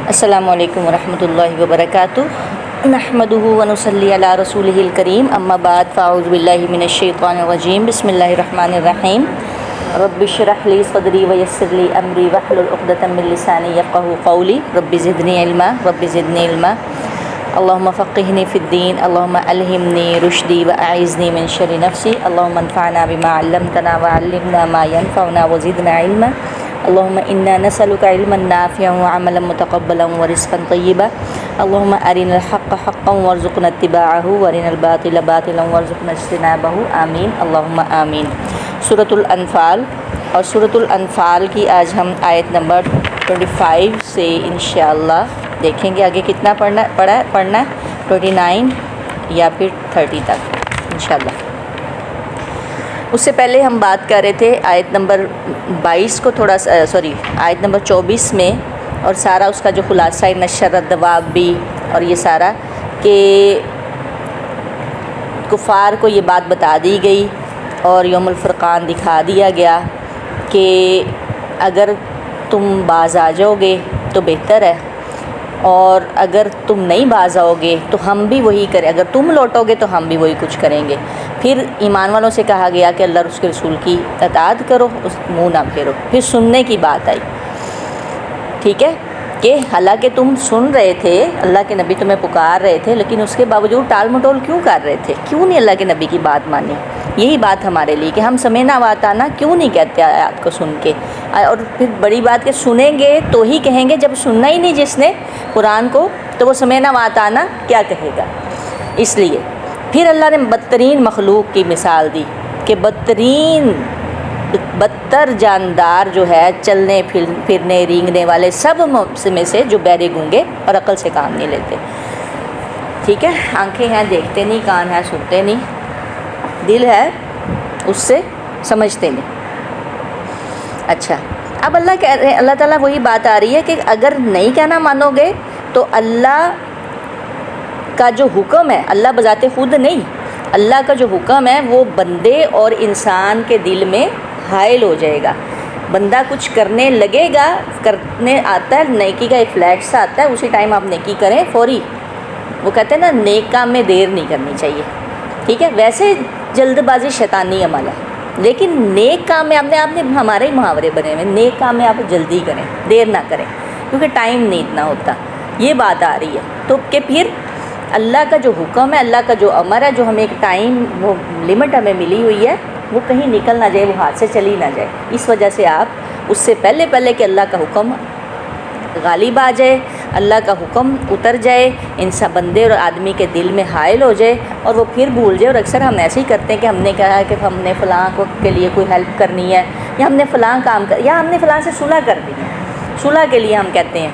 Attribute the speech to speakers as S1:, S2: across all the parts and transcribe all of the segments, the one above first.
S1: السلام علیکم ورحمۃ اللہ وبرکاتہ نحمدہ ونصلی علی رسولہ الکریم اما بعد فاعوذ باللہ من الشیطان الرجیم بسم اللہ الرحمن الرحیم رب اشرح لی صدری ویسر لی امری واحلل عقدۃ من لسانی یفقہوا قولی رب زدنی علما اللہم فقہنی فی الدین اللہم الہمنی رشدی واعذنی من شر نفسی اللہم انفعنا بما علمتنا وعلمنا ما ینفعنا وزدنا علما اللہم انا نسألک علما نافعا وعملا متقبلا ورزقا طیبا اللہم ارنا الحق حقا وارزقنا اتباعہ وارنا الباطل باطلا وارزقنا اجتنابہ آمین اللہم آمین۔ سورۃ الانفال، اور سورۃ الانفال کی آج ہم آیت نمبر 25 سے انشاءاللہ دیکھیں گے آگے کتنا پڑھنا ہے 29 یا پھر 30 تک انشاءاللہ۔ اس سے پہلے ہم بات کر رہے تھے آیت نمبر 22 کو آیت نمبر 24 میں، اور سارا اس کا جو خلاصہ نشر الدواب بھی اور یہ سارا کہ کفار کو یہ بات بتا دی گئی اور یوم الفرقان دکھا دیا گیا کہ اگر تم باز آ جاؤ گے تو بہتر ہے، اور اگر تم نہیں باز آؤ گے تو ہم بھی وہی کریں، اگر تم لوٹو گے تو ہم بھی وہی کچھ کریں گے۔ پھر ایمان والوں سے کہا گیا کہ اللہ اور اس کے رسول کی اطاعت کرو، اس منہ نہ پھیرو۔ پھر سننے کی بات آئی، ٹھیک ہے، کہ حالانکہ تم سن رہے تھے، اللہ کے نبی تمہیں پکار رہے تھے، لیکن اس کے باوجود ٹال مٹول کیوں کر رہے تھے؟ کیوں نہیں اللہ کے نبی کی بات مانی؟ یہی بات ہمارے لیے کہ ہم سمعنا واتانا کیوں نہیں کہتے آیات کو سن کے، اور پھر بڑی بات کہ سنیں گے تو ہی کہیں گے، جب سننا ہی نہیں جس نے قرآن کو تو وہ سمعنا واتانا کیا کہے گا؟ اس لیے پھر اللہ نے بدترین مخلوق کی مثال دی کہ بدتر جاندار جو ہے، چلنے پھرنے رینگنے والے سب میں سے جو بہرے گونگے اور عقل سے کام نہیں لیتے، ٹھیک ہے، آنکھیں ہیں دیکھتے نہیں، کان ہے سنتے نہیں، دل ہے اس سے سمجھتے نہیں۔ اچھا، اب اللہ کہہ رہے ہیں، اللہ تعالیٰ وہی بات آ رہی ہے کہ اگر نہیں کہنا مانو گے تو اللہ کا جو حکم ہے، اللہ بذات خود نہیں، اللہ کا جو حکم ہے وہ بندے اور انسان کے دل میں حائل ہو جائے گا۔ بندہ کچھ کرنے لگے گا، کرنے آتا ہے، نیکی کا ایک فلیش سا آتا ہے، اسی ٹائم آپ نیکی کریں فوری۔ وہ کہتے ہیں نا، نیک کام میں دیر نہیں کرنی چاہیے، ٹھیک ہے، ویسے جلد بازی شیطانی عمل ہے، لیکن نیک کام میں آپ نے ہمارے ہی محاورے بنے ہوئے، نیک کام میں آپ جلدی کریں، دیر نہ کریں، کیونکہ ٹائم نہیں اتنا ہوتا، یہ بات آ رہی ہے۔ تو کہ پھر اللہ کا جو حکم ہے، اللہ کا جو امر ہے، جو ہمیں ایک ٹائم، وہ لمٹ ہمیں ملی ہوئی ہے، وہ کہیں نکل نہ جائے، وہ ہاتھ سے چلی نہ جائے، اس وجہ سے آپ اس سے پہلے کہ اللہ کا حکم غالب آ جائے، اللہ کا حکم اتر جائے، انسان بندے اور آدمی کے دل میں حائل ہو جائے اور وہ پھر بھول جائے۔ اور اکثر ہم ایسے ہی کرتے ہیں کہ ہم نے کہا کہ ہم نے فلاں کے لیے کوئی ہیلپ کرنی ہے، یا ہم نے فلاں کام یا ہم نے فلاں سے صلح کرنی ہے، صلح کے لیے ہم کہتے ہیں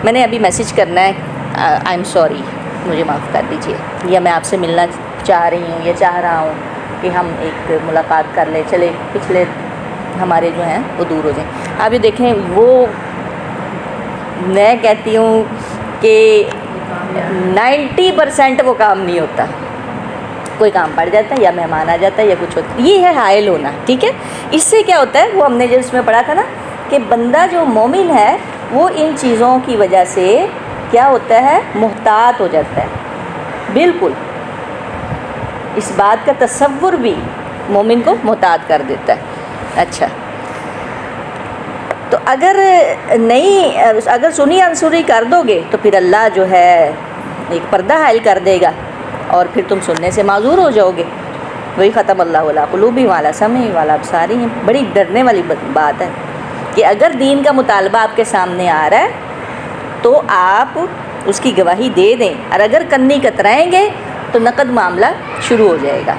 S1: میں نے ابھی میسیج کرنا ہے، آئی ایم سوری، مجھے معاف کر دیجیے، یا میں آپ سے ملنا چاہ رہی ہوں یا چاہ رہا ہوں کہ ہم ایک ملاقات کر لیں، چلے پچھلے ہمارے جو ہیں وہ دور ہو جائیں۔ آپ یہ دیکھیں، وہ میں کہتی ہوں کہ 90% وہ کام نہیں ہوتا، کوئی کام پڑ جاتا ہے یا مہمان آ جاتا ہے یا کچھ ہوتا ہے، یہ ہے حائل ہونا، ٹھیک ہے۔ اس سے کیا ہوتا ہے، وہ ہم نے جو اس میں پڑھا تھا نا کہ بندہ جو مومن ہے وہ ان چیزوں کی وجہ سے کیا ہوتا ہے، محتاط ہو جاتا ہے، بالکل اس بات کا تصور بھی مومن کو محتاط کر دیتا ہے۔ اچھا، تو اگر سنی انصری کر دو گے تو پھر اللہ جو ہے ایک پردہ حائل کر دے گا اور پھر تم سننے سے معذور ہو جاؤ گے۔ وہی ختم اللہ علی قلوبہم وعلی سمعہم وعلی ابصارہم، بڑی ڈرنے والی بات ہے کہ اگر دین کا مطالبہ آپ کے سامنے آ رہا ہے تو آپ اس کی گواہی دے دیں، اور اگر کنی کترائیں گے تو نقد معاملہ شروع ہو جائے گا۔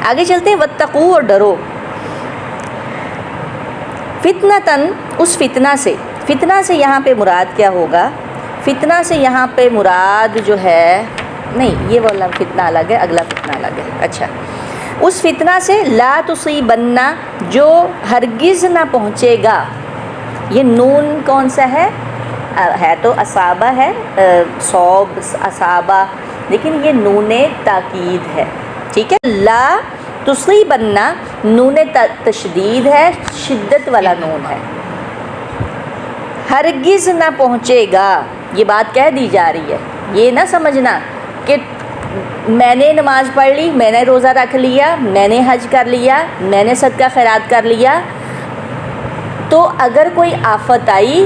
S1: آگے چلتے ہیں، واتقوا، اور ڈرو، فتنتاً، اس فتنہ سے یہاں پہ مراد کیا ہوگا؟ فتنہ سے یہاں پہ مراد جو ہے، نہیں یہ والا فتنہ الگ ہے، اگلا فتنہ الگ ہے۔ اچھا، اس فتنہ سے لا تصیبن، جو ہرگز نہ پہنچے گا، یہ نون کون سا ہے تو اصابہ ہے، صوب اصابہ، لیکن یہ نون تاکید ہے، ٹھیک ہے۔ لا تصیبن نون تشدید ہے، شدت والا نون ہے، ہرگز نہ پہنچے گا، یہ بات کہہ دی جا رہی ہے۔ یہ نہ سمجھنا کہ میں نے نماز پڑھ لی، میں نے روزہ رکھ لیا، میں نے حج کر لیا، میں نے صدقہ خیرات کر لیا، تو اگر کوئی آفت آئی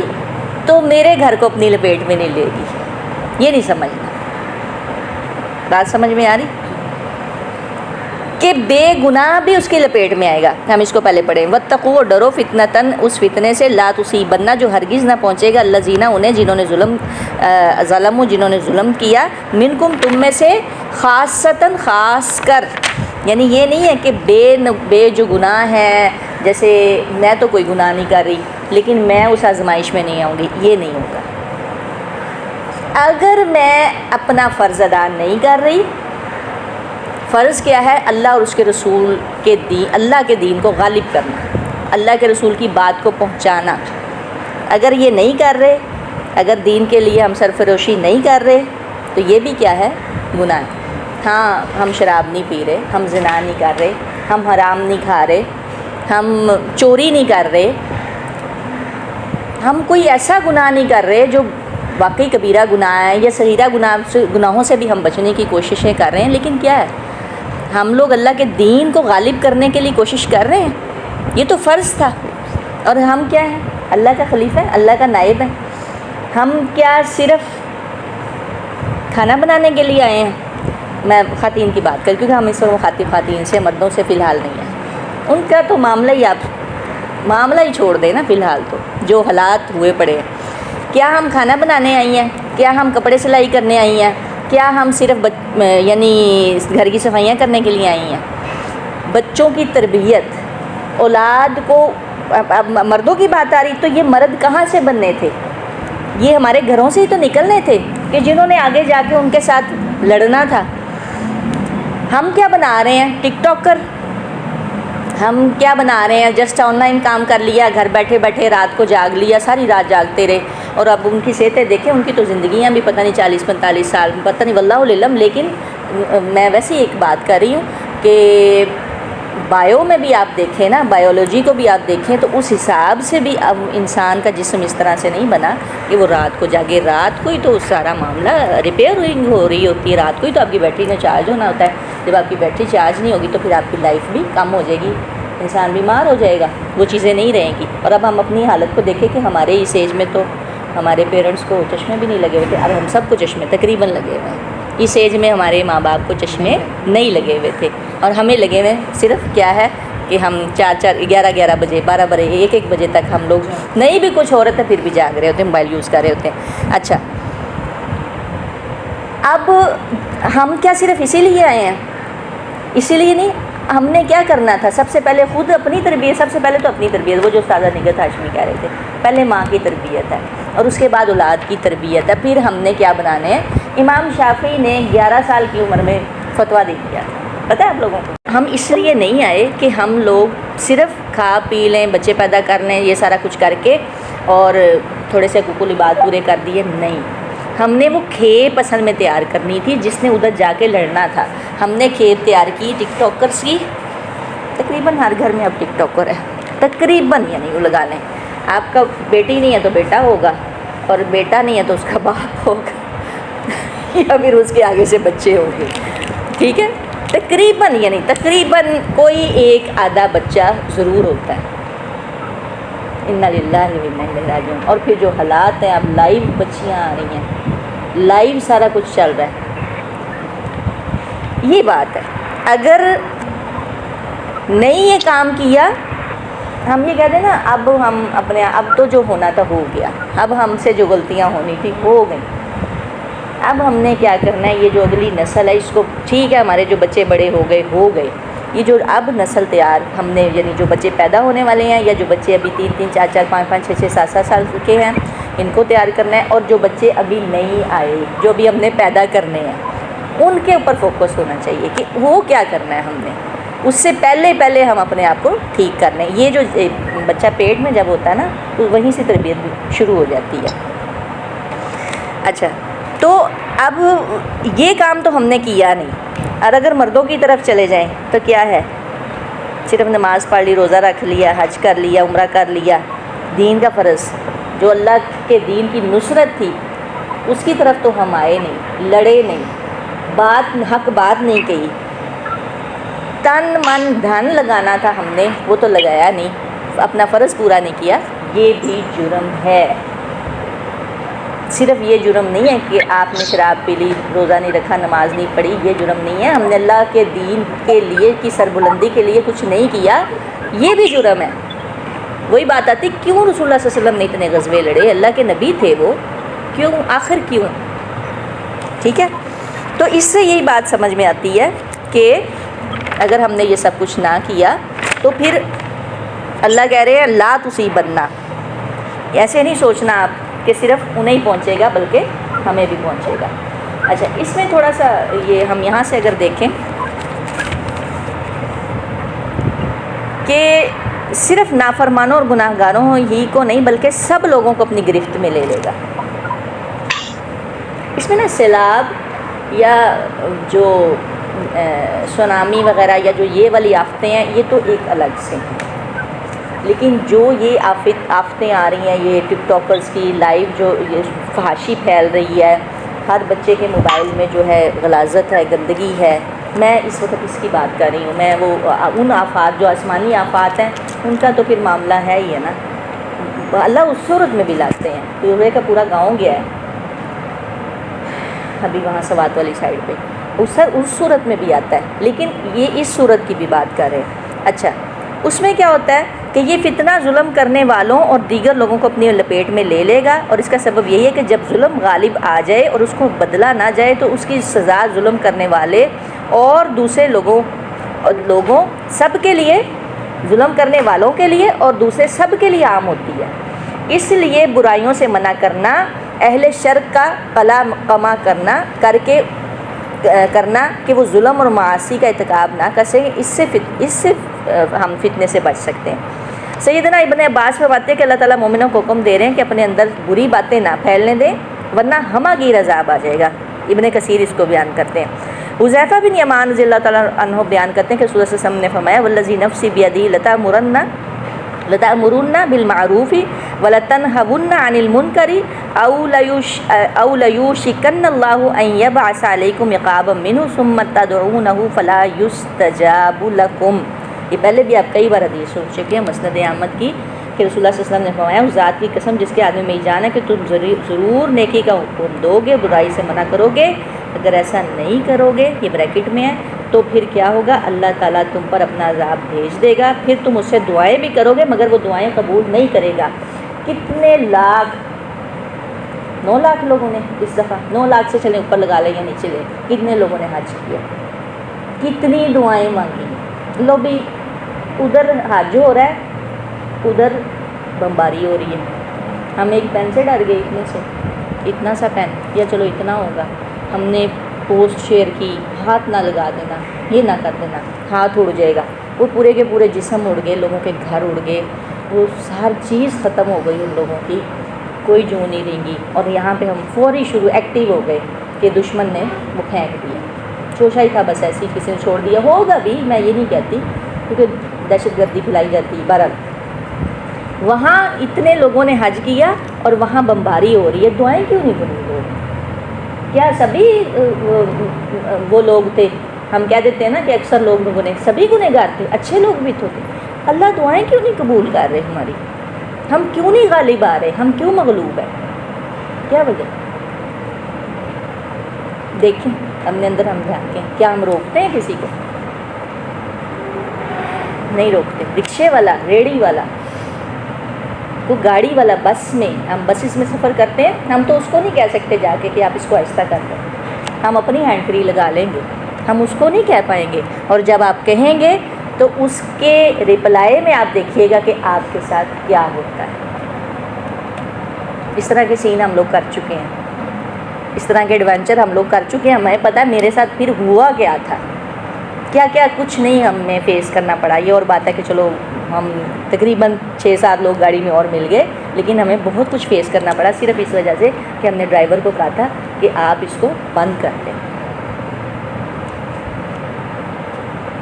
S1: تو میرے گھر کو اپنی لپیٹ میں نہیں لے گی۔ یہ نہیں سمجھنا۔ بات سمجھ میں آ رہی کہ بے گناہ بھی اس کی لپیٹ میں آئے گا۔ ہم اس کو پہلے پڑھیں، واتقوا، اور ڈرو فتنتاً، اس فتنے سے، لا تصیبن، جو ہرگز نہ پہنچے گا، الذین، انہیں، جنہوں نے جنہوں نے ظلم کیا، منکم، تم میں سے، خاصتاً، خاص کر، یعنی یہ نہیں ہے کہ بے جو گناہ ہے، جیسے میں تو کوئی گناہ نہیں کر رہی لیکن میں اس آزمائش میں نہیں آؤں گی، یہ نہیں ہوگا۔ اگر میں اپنا فرض ادا نہیں کر رہی، فرض کیا ہے؟ اللہ اور اس کے رسول کے دین، اللہ کے دین کو غالب کرنا، اللہ کے رسول کی بات کو پہنچانا، اگر یہ نہیں کر رہے، اگر دین کے لیے ہم سرفروشی نہیں کر رہے، تو یہ بھی کیا ہے؟ گناہ ہے۔ ہاں، ہم شراب نہیں پی رہے، ہم زنا نہیں کر رہے، ہم حرام نہیں کھا رہے، ہم چوری نہیں کر رہے، ہم کوئی ایسا گناہ نہیں کر رہے جو واقعی کبیرہ گناہ ہے، یا صغیرہ گناہوں سے بھی ہم بچنے کی کوششیں کر رہے ہیں، لیکن کیا ہے؟ ہم لوگ اللہ کے دین کو غالب کرنے کے لیے کوشش کر رہے ہیں۔ یہ تو فرض تھا، اور ہم کیا ہیں؟ اللہ کا خلیفہ ہے، اللہ کا نائب ہے۔ ہم کیا صرف کھانا بنانے کے لیے آئے ہیں؟ میں خواتین کی بات کر، کیونکہ ہم اس وقت مخاطب خواتین سے، مردوں سے فی الحال نہیں ہیں۔ ان کا تو معاملہ ہی چھوڑ دیں نا فی الحال، تو جو حالات ہوئے پڑے ہیں۔ کیا ہم کھانا بنانے آئی ہیں؟ کیا ہم کپڑے سلائی کرنے آئی ہیں؟ کیا ہم صرف یعنی گھر کی صفائیاں کرنے کے لیے آئی ہیں؟ بچوں کی تربیت، اولاد کو، اب مردوں کی بات آ رہی تو یہ مرد کہاں سے بننے تھے؟ یہ ہمارے گھروں سے ہی تو نکلنے تھے کہ جنہوں نے آگے جا کے ان کے ساتھ لڑنا تھا۔ ہم کیا بنا رہے ہیں؟ ٹک ٹاکر۔ ہم کیا بنا رہے ہیں؟ جسٹ آن لائن کام کر لیا، گھر بیٹھے بیٹھے رات کو جاگ لیا، ساری رات جاگتے رہے، اور اب ان کی صحتیں دیکھیں، ان کی تو زندگیاں بھی پتہ نہیں 40-45 سال، پتہ نہیں واللہ علم۔ لیکن میں ویسے ایک بات کر رہی ہوں کہ بایو میں بھی آپ دیکھیں نا، بایولوجی کو بھی آپ دیکھیں تو اس حساب سے بھی اب انسان کا جسم اس طرح سے نہیں بنا کہ وہ رات کو جاگے۔ رات کو ہی تو سارا معاملہ ریپیئرنگ ہو رہی ہوتی ہے، رات کو ہی تو آپ کی بیٹری نے چارج ہونا ہوتا ہے۔ جب آپ کی بیٹری چارج نہیں ہوگی تو پھر آپ کی لائف بھی کم ہو جائے گی، انسان بیمار ہو جائے گا، وہ چیزیں نہیں رہیں گی۔ اور اب ہم اپنی حالت کو دیکھیں کہ ہمارے اس ایج میں تو ہمارے پیرنٹس کو چشمے بھی نہیں لگے ہوئے تھے، اب ہم سب کو چشمے تقریباً لگے ہوئے ہیں۔ اس ایج میں ہمارے ماں باپ کو چشمے نہیں لگے ہوئے تھے، اور ہمیں لگے ہوئے صرف کیا ہے کہ ہم 11 بجے 12 بجے 1 بجے تک ہم لوگ نہیں بھی کچھ ہو رہا تھا پھر بھی جاگ رہے ہوتے ہیں، موبائل یوز کر رہے ہوتے ہیں۔ اچھا، اب ہم کیا صرف اسی لیے آئے ہیں؟ اسی لیے نہیں، ہم نے کیا کرنا تھا؟ سب سے پہلے خود اپنی تربیت، سب سے پہلے تو اپنی تربیت، وہ جو استاذہ نگہت ہاشمی کہہ رہے تھے، پہلے ماں کی تربیت ہے، اور اس کے بعد اولاد کی تربیت ہے۔ پھر ہم نے کیا بنانے ہیں؟ امام شافعی نے 11 سال کی عمر میں فتویٰ دے دیا، پتہ ہے آپ لوگوں کو؟ ہم اس لیے نہیں آئے کہ ہم لوگ صرف کھا پی لیں، بچے پیدا کر لیں، یہ سارا کچھ کر کے اور تھوڑے سے حقوق العباد پورے کر دیے، نہیں۔ ہم نے وہ کھیپ اصل میں تیار کرنی تھی جس نے ادھر جا کے لڑنا تھا۔ ہم نے کھیپ تیار کی ٹک ٹاکرس کی، تقریباً ہر گھر میں اب ٹک ٹاکر ہے، تقریباً، یعنی وہ لگا لیں آپ کا بیٹی نہیں ہے تو بیٹا ہوگا، اور بیٹا نہیں ہے تو اس کا باپ ہوگا یا پھر اس کے آگے سے بچے ہوں گے، ٹھیک ہے؟ تقریباً، یعنی تقریباً کوئی ایک آدھا بچہ ضرور ہوتا ہے۔ انا للہ و انا الیہ راجعون۔ اور پھر جو حالات ہیں، اب لائیو بچیاں آ رہی ہیں، لائیو سارا کچھ چل رہا ہے۔ یہ بات ہے، اگر نہیں یہ کام کیا، ہم یہ کہتے ہیں نا اب ہم اپنے، اب تو جو ہونا تھا ہو گیا، اب ہم سے جو غلطیاں ہونی تھی ہو گئیں، اب ہم نے کیا کرنا ہے؟ یہ جو اگلی نسل ہے اس کو، ٹھیک ہے ہمارے جو بچے بڑے ہو گئے، یہ جو اب نسل تیار ہم نے، یعنی جو بچے پیدا ہونے والے ہیں، یا جو بچے ابھی 3 4 5 6 7 سال کے ہیں، ان کو تیار کرنا ہے، اور جو بچے ابھی نہیں آئے، جو ابھی ہم نے پیدا کرنے ہیں، ان کے اوپر فوکس ہونا چاہیے کہ وہ کیا کرنا ہے ہم نے، اس سے پہلے ہم اپنے آپ کو ٹھیک کر لیں۔ یہ جو بچہ پیٹ میں جب ہوتا ہے نا تو وہیں سے تربیت شروع ہو جاتی ہے۔ اچھا، تو اب یہ کام تو ہم نے کیا نہیں، اور اگر مردوں کی طرف چلے جائیں تو کیا ہے؟ صرف نماز پڑھ لی، روزہ رکھ لیا، حج کر لیا، عمرہ کر لیا، دین کا فرض جو اللہ کے دین کی نصرت تھی اس کی طرف تو ہم آئے نہیں، لڑے نہیں، حق بات نہیں کہی، تن من دھن لگانا تھا ہم نے وہ تو لگایا نہیں، اپنا فرض پورا نہیں کیا، یہ بھی جرم ہے۔ صرف یہ جرم نہیں ہے کہ آپ نے شراب پی لی، روزہ نہیں رکھا، نماز نہیں پڑھی، یہ جرم نہیں ہے، ہم نے اللہ کے دین کے لیے کی سربلندی کے لیے کچھ نہیں کیا، یہ بھی جرم ہے۔ وہی بات آتی کیوں رسول اللہ صلی اللہ علیہ وسلم نے اتنے غزوے لڑے، اللہ کے نبی تھے وہ، کیوں، آخر کیوں؟ ٹھیک ہے، تو اس سے یہی بات سمجھ میں آتی ہے کہ اگر ہم نے یہ سب کچھ نہ کیا تو پھر اللہ کہہ رہے ہیں لا تصیبنہ، ایسے نہیں سوچنا آپ کہ صرف انہیں ہی پہنچے گا بلکہ ہمیں بھی پہنچے گا۔ اچھا، اس میں تھوڑا سا یہ ہم یہاں سے اگر دیکھیں کہ صرف نافرمانوں اور گناہ گاروں ہی کو نہیں بلکہ سب لوگوں کو اپنی گرفت میں لے لے گا۔ اس میں نا سیلاب یا جو سونامی وغیرہ یا جو یہ والی آفتیں ہیں یہ تو ایک الگ سے ہیں، لیکن جو یہ آفتیں آ رہی ہیں، یہ ٹک ٹاکرز کی لائیو جو یہ فحاشی پھیل رہی ہے، ہر بچے کے موبائل میں جو ہے غلاظت ہے، گندگی ہے، میں اس وقت اس کی بات کر رہی ہوں، میں وہ ان آفات جو آسمانی آفات ہیں ان کا تو پھر معاملہ ہے ہی ہے نا، اللہ اس صورت میں بھی لاتے ہیں، پورے کا پورا گاؤں گیا ہے ابھی وہاں سوات والی سائڈ پہ، اس صورت میں بھی آتا ہے، لیکن یہ اس صورت کی بھی بات کر رہے ہیں۔ اچھا، اس میں کیا ہوتا ہے کہ یہ فتنہ ظلم کرنے والوں اور دیگر لوگوں کو اپنی لپیٹ میں لے لے گا، اور اس کا سبب یہی ہے کہ جب ظلم غالب آ جائے اور اس کو بدلا نہ جائے تو اس کی سزا ظلم کرنے والے اور دوسرے لوگوں سب کے لیے، ظلم کرنے والوں کے لیے اور دوسرے سب کے لیے عام ہوتی ہے۔ اس لیے برائیوں سے منع کرنا، اہل شرک کا قمع کرنا کہ وہ ظلم اور معاصی کا ارتکاب نہ کر سکیں، اس سے ہم فتنے سے بچ سکتے ہیں۔ سیدنا ابن عباس فرماتے ہیں کہ اللہ تعالیٰ مومنوں کو حکم دے رہے ہیں کہ اپنے اندر بری باتیں نہ پھیلنے دیں ورنہ ہمہ گیر عذاب آ جائے گا۔ ابن کثیر اس کو بیان کرتے ہیں۔ حذیفہ بن یمان رضی اللہ تعالیٰ عنہ بیان کرتے ہیں کہ رسول اللہ صلی اللہ علیہ وسلم نے فرمایا والذی نفسی بیدہ لتأمرن بالمعروف ولتنہون عن المنکر او لیوشکن اللہ ان یبعث علیکم عقابا منہ ثم تدعونہ فلا یستجاب لکم۔ یہ پہلے بھی آپ کئی بار حدیث سن چکے ہیں مسند احمد کی کہ رسول اللہ صلی اللہ علیہ وسلم نے فرمایا اس ذات کی قسم جس کے آدمی میں جان ہے کہ تم ضرور نیکی کا حکم دو گے، برائی سے منع کرو گے، اگر ایسا نہیں کرو گے، یہ بریکٹ میں ہے، تو پھر کیا ہوگا، اللہ تعالیٰ تم پر اپنا عذاب بھیج دے گا، پھر تم اس سے دعائیں بھی کرو گے مگر وہ دعائیں قبول نہیں کرے گا۔ کتنے لاکھ، 9 لاکھ لوگوں نے اس دفعہ، 9 لاکھ سے چلیں اوپر لگا لیں یا نیچے لیں، کتنے لوگوں نے حج کیا، کتنی دعائیں مانگی، لو بھی ادھر حج ہو رہا ہے، ادھر بمباری ہو رہی ہے، ہم ایک پین سے ڈر گئے، اتنا سا پین، یا چلو اتنا ہوگا، ہم نے پوسٹ شیئر کی، ہاتھ نہ لگا دینا، یہ نہ کر دینا، ہاتھ اڑ جائے گا، وہ پورے کے پورے جسم اڑ گئے، لوگوں کے گھر اڑ گئے، وہ ہر چیز ختم ہو گئی ان لوگوں کی، کوئی جو نہیں رہیں، اور یہاں پہ ہم فوری ایکٹیو ہو گئے کہ دشمن نے وہ پھینک دیا، شوشہ ہی تھا بس، ایسی کسی نے چھوڑ دیا ہوگا بھی، میں یہ نہیں کہتی کیونکہ دہشت گردی پھیلائی جاتی ہے، بہرحال وہاں اتنے لوگوں نے حج کیا اور وہاں بمباری ہو رہی ہے، دعائیں کیوں نہیں قبول ہو رہی؟ کیا سبھی وہ لوگ تھے؟ ہم کہہ دیتے ہیں نا کہ اکثر لوگ گنہ، سبھی گنہگار تھے، اچھے لوگ بھی تھے، اللہ دعائیں کیوں نہیں قبول کر رہے ہماری؟ ہم کیوں نہیں غالب آ رہے؟ ہم کیوں مغلوب ہیں؟ کیا وجہ؟ دیکھیں اپنے اندر، ہم جھانکیں، کیا ہم روکتے ہیں کسی کو؟ نہیں روکتے۔ رکشے والا، ریڑھی والا، کوئی گاڑی والا، بس میں، ہم بسز میں سفر کرتے ہیں، ہم تو اس کو نہیں کہہ سکتے جا کے کہ آپ اس کو آہستہ کر دیں، ہم اپنی ہینڈ فری لگا لیں گے، ہم اس کو نہیں کہہ پائیں گے، اور جب آپ کہیں گے تو اس کے رپلائی میں آپ دیکھیے گا کہ آپ کے ساتھ کیا ہوتا ہے۔ اس طرح کے سین ہم لوگ کر چکے ہیں، اس طرح کے ایڈونچر ہم لوگ کر چکے ہیں، ہمیں پتہ ہے میرے ساتھ پھر ہوا کیا تھا، کیا کیا کچھ نہیں ہمیں فیس کرنا پڑا۔ یہ اور بات ہے کہ چلو ہم تقریباً 6-7 لوگ گاڑی میں اور مل گئے، لیکن ہمیں بہت کچھ فیس کرنا پڑا صرف اس وجہ سے کہ ہم نے ڈرائیور کو کہا تھا کہ آپ اس کو بند کر دیں،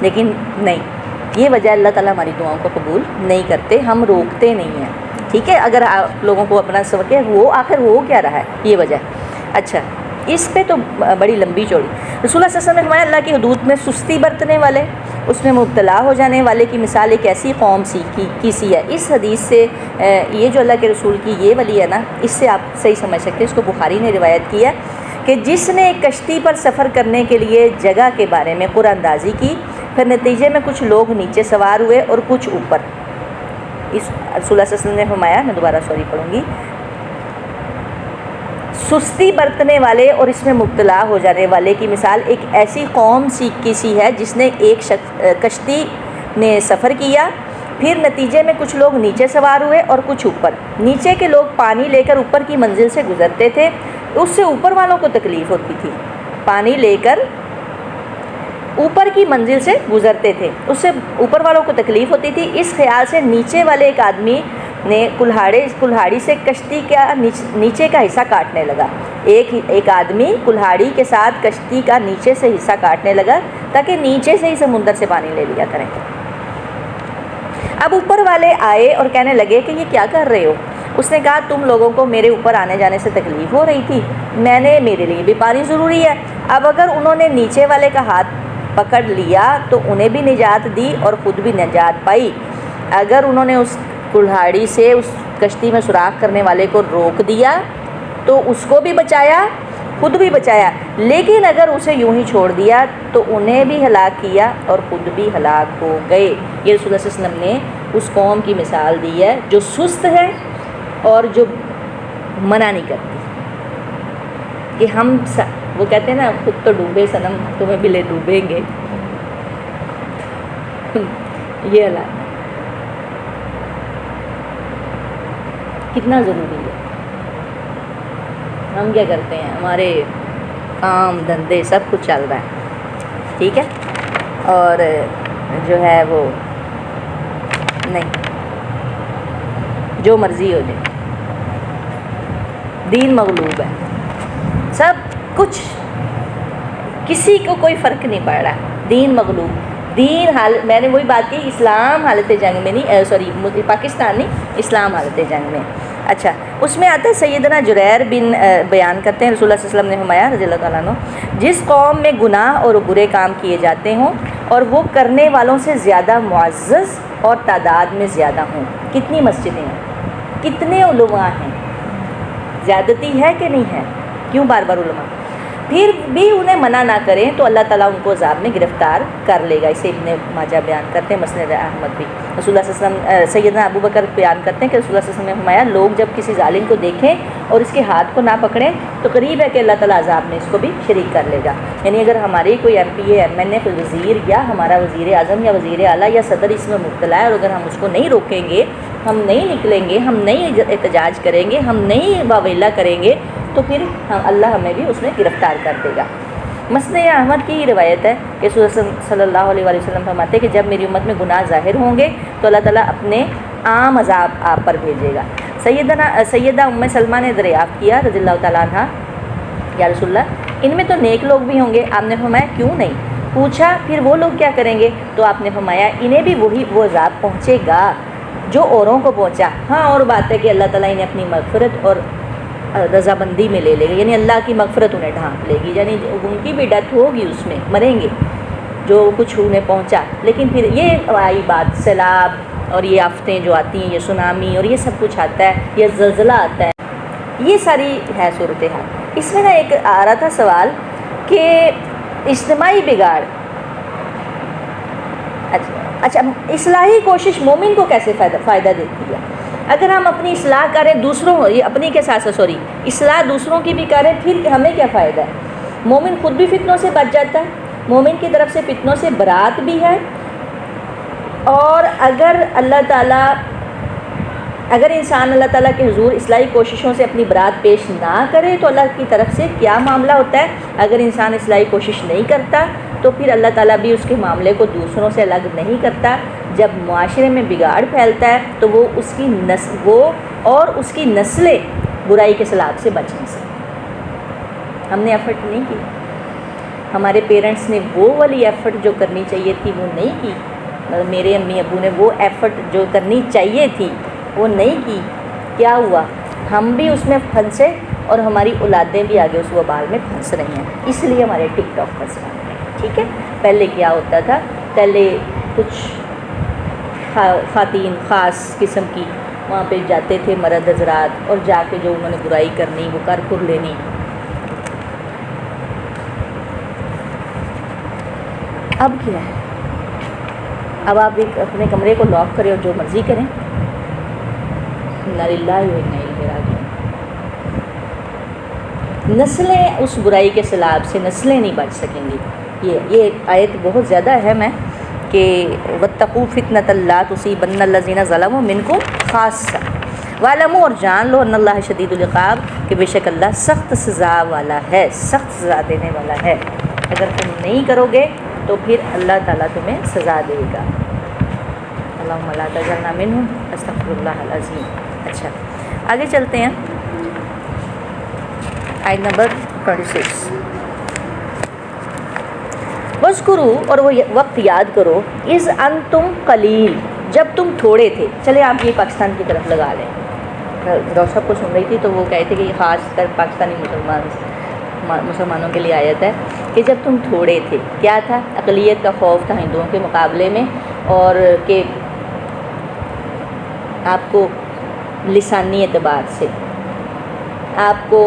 S1: لیکن نہیں، یہ وجہ اللہ تعالیٰ ہماری دعاؤں کو قبول نہیں کرتے، ہم روکتے نہیں ہیں۔ ٹھیک ہے، اگر آپ لوگوں کو اپنا سبق ہے وہ آخر وہ کیا رہا ہے، یہ وجہ ہے۔ اچھا، اس پہ تو بڑی لمبی چوڑی رسول اللہ صلی اللہ علیہ وسلم نے فرمایا اللہ کی حدود میں سستی برتنے والے، اس میں مبتلا ہو جانے والے کی مثال ایک ایسی قوم کی سی ہے۔ اس حدیث سے یہ جو اللہ کے رسول کی یہ ولی ہے نا، اس سے آپ صحیح سمجھ سکتے ہیں، اس کو بخاری نے روایت کیا کہ جس نے ایک کشتی پر سفر کرنے کے لیے جگہ کے بارے میں قرآن اندازی کی، پھر نتیجے میں کچھ لوگ نیچے سوار ہوئے اور کچھ اوپر۔ اس رسول اللہ صلی اللہ علیہ وسلم نے فرمایا، میں دوبارہ سوری پڑھوں گی، سستی برتنے والے اور اس میں مبتلا ہو جانے والے کی مثال ایک ایسی قوم کی سی ہے جس نے ایک کشتی نے سفر کیا، پھر نتیجے میں کچھ لوگ نیچے سوار ہوئے اور کچھ اوپر۔ نیچے کے لوگ پانی لے کر اوپر کی منزل سے گزرتے تھے، اس سے اوپر والوں کو تکلیف ہوتی تھی۔ پانی لے کر اوپر کی منزل سے گزرتے تھے، اس سے اوپر والوں کو تکلیف ہوتی تھی۔ اس خیال سے نیچے والے ایک آدمی نے کلہاڑی سے کشتی کا نیچے کا حصہ کاٹنے لگا۔ ایک آدمی کلہاڑی کے ساتھ کشتی کا نیچے سے حصہ کاٹنے لگا تاکہ نیچے سے ہی سمندر سے پانی لے لیا کریں۔ اب اوپر والے آئے اور کہنے لگے کہ یہ کیا کر رہے ہو؟ اس نے کہا تم لوگوں کو میرے اوپر آنے جانے سے تکلیف ہو رہی تھی، میرے لیے بھی پانی ضروری ہے۔ اب اگر انہوں نے نیچے والے کا ہاتھ پکڑ لیا تو انہیں بھی نجات دی اور خود بھی نجات پائی۔ اگر انہوں نے اس کلہاڑی سے اس کشتی میں سوراخ کرنے والے کو روک دیا تو اس کو بھی بچایا، خود بھی بچایا، لیکن اگر اسے یوں ہی چھوڑ دیا تو انہیں بھی ہلاک کیا اور خود بھی ہلاک ہو گئے۔ یہ رسول اللہ صلی اللہ علیہ وسلم نے اس قوم کی مثال دی ہے جو سست ہے اور جو منع نہیں کرتی کہ وہ کہتے ہیں نا خود تو ڈوبے صنم تمہیں بھی لے ڈوبیں گے، یہ حالات کتنا ضروری ہے۔ ہم کیا کرتے ہیں، ہمارے کام دھندے سب کچھ چل رہا ہے، ٹھیک ہے، اور جو ہے وہ نہیں، جو مرضی ہو جائے، دین مغلوب ہے، سب کچھ، کسی کو کوئی فرق نہیں پڑ رہا، دین مغلوب۔ میں نے وہی بات کی، اسلام حالت جنگ میں نہیں، پاکستان نہیں، اسلام حالت جنگ میں۔ اچھا، اس میں آتا ہے سیدنا جریر بن بیان کرتے ہیں رسول اللہ صلی اللہ علیہ وسلم نے فرمایا رضی اللہ تعالیٰ عنہ، جس قوم میں گناہ اور برے کام کیے جاتے ہوں اور وہ کرنے والوں سے زیادہ معزز اور تعداد میں زیادہ ہوں۔ کتنی مسجدیں ہیں، کتنے علماء ہیں، زیادتی ہے کہ نہیں ہے؟ کیوں بار بار علماء؟ پھر بھی انہیں منع نہ کریں تو اللہ تعالیٰ ان کو عذاب میں گرفتار کر لے گا۔ اسے ابن ماجہ بیان کرتے ہیں، مسند احمد بھی۔ رسول اللہ صلی اللہ علیہ وسلم سیدنا ابو بکر بیان کرتے ہیں کہ رسول اللہ صلی اللہ علیہ وسلم نے فرمایا لوگ جب کسی ظالم کو دیکھیں اور اس کے ہاتھ کو نہ پکڑیں تو قریب ہے کہ اللہ تعالیٰ عذاب میں اس کو بھی شریک کر لے گا۔ یعنی اگر ہماری کوئی ایم پی اے، ایم این اے، کوئی وزیر یا ہمارا وزیر اعظم یا وزیر اعلیٰ یا صدر اس میں مبتلا ہے اور اگر ہم اس کو نہیں روکیں گے، ہم نہیں نکلیں گے، ہم نہیں احتجاج کریں گے، ہم نہیں واویلا کریں گے تو پھر اللہ ہمیں بھی اس میں گرفتار کر دے گا۔ مسند احمد کی روایت ہے کہ صلی اللہ علیہ وسلم فرماتے ہیں کہ جب میری امت میں گناہ ظاہر ہوں گے تو اللہ تعالیٰ اپنے عام عذاب آپ پر بھیجے گا۔ سیدہ ام سلمہ نے دریافت کیا رضی اللہ تعالیٰ عنہ، یا رسول اللہ ان میں تو نیک لوگ بھی ہوں گے؟ آپ نے فرمایا کیوں نہیں؟ پوچھا پھر وہ لوگ کیا کریں گے؟ تو آپ نے فرمایا انہیں بھی وہ عذاب پہنچے گا جو اوروں کو پہنچا۔ ہاں، اور بات ہے کہ اللہ تعالیٰ انہیں اپنی مغفرت اور رضامندی میں لے لے گا، یعنی اللہ کی مغفرت انہیں ڈھانپ لے گی، یعنی ان کی بھی ڈیتھ ہوگی، اس میں مریں گے جو کچھ انہیں پہنچا۔ لیکن پھر یہ آئی بات سیلاب اور یہ آفتیں جو آتی ہیں، یہ سونامی اور یہ سب کچھ آتا ہے، یہ زلزلہ آتا ہے، یہ ساری ہے صورتحال۔ اس میں نا ایک آ رہا تھا سوال کہ اجتماعی بگاڑ، اچھا اصلاحی کوشش مومن کو کیسے فائدہ دیتی ہے؟ اگر ہم اپنی اصلاح کریں اپنی کے ساتھ اصلاح دوسروں کی بھی کریں، پھر ہمیں کیا فائدہ ہے؟ مومن خود بھی فتنوں سے بچ جاتا ہے، مومن کی طرف سے فتنوں سے برات بھی ہے، اور اگر انسان اللہ تعالیٰ کے حضور اصلاحی کوششوں سے اپنی برات پیش نہ کرے تو اللہ کی طرف سے کیا معاملہ ہوتا ہے؟ اگر انسان اصلاحی کوشش نہیں کرتا تو پھر اللہ تعالیٰ بھی اس کے معاملے کو دوسروں سے الگ نہیں کرتا۔ جب معاشرے میں بگاڑ پھیلتا ہے تو وہ اس کی نسلیں برائی کے سلاب سے بچ نہیں سکتی۔ ہم نے ایفرٹ نہیں کی، ہمارے پیرنٹس نے وہ والی ایفرٹ جو کرنی چاہیے تھی وہ نہیں کی، میرے امی ابو نے وہ ایفرٹ جو کرنی چاہیے تھی وہ نہیں کی، کیا ہوا؟ ہم بھی اس میں پھنسے اور ہماری اولادیں بھی آگے اس وبال میں پھنس رہی ہیں، اس لیے ہمارے ٹک ٹاک پھنس رہے ہیں، ٹھیک ہے؟ پہلے کیا ہوتا تھا، پہلے کچھ خواتین خاص قسم کی وہاں پہ جاتے تھے مرد حضرات، اور جا کے جو انہوں نے برائی کرنی وہ کر پھر لینی۔ اب کیا ہے؟ اب آپ ایک اپنے کمرے کو لاک کریں اور جو مرضی کریں، انا للہ و انا الیہ راجعون۔ نسلیں اس برائی کے سیلاب سے نسلیں نہیں بچ سکیں گی۔ یہ آیت بہت زیادہ اہم ہے کہ واتقوا فتنة لا تصیبن الذین ظلموا منکم خاصہ واعلموا، اور جان لو ان اللہ شدید العقاب، کہ بے شک اللہ سخت سزا والا ہے، سخت سزا دینے والا ہے۔ اگر تم نہیں کرو گے تو پھر اللہ تعالیٰ تمہیں سزا دے گا۔ اللہم لا تجعلنا منہم، استغفر اللہ العظیم۔ اچھا آگے چلتے ہیں، آیت نمبر 26۔ وَاذْكُرُوا، اور وہ وقت یاد کرو، اذ انتم قلیل، جب تم تھوڑے تھے۔ چلے آپ یہ پاکستان کی طرف لگا لیں، ڈاکٹر صاحب کو سن رہی تھی تو وہ کہتے تھے کہ یہ خاص کر پاکستانی مسلمانوں کے لیے آیت ہے کہ جب تم تھوڑے تھے، کیا تھا؟ اقلیت کا خوف تھا ہندوؤں کے مقابلے میں، اور کہ آپ کو لسانی اعتبار سے، آپ کو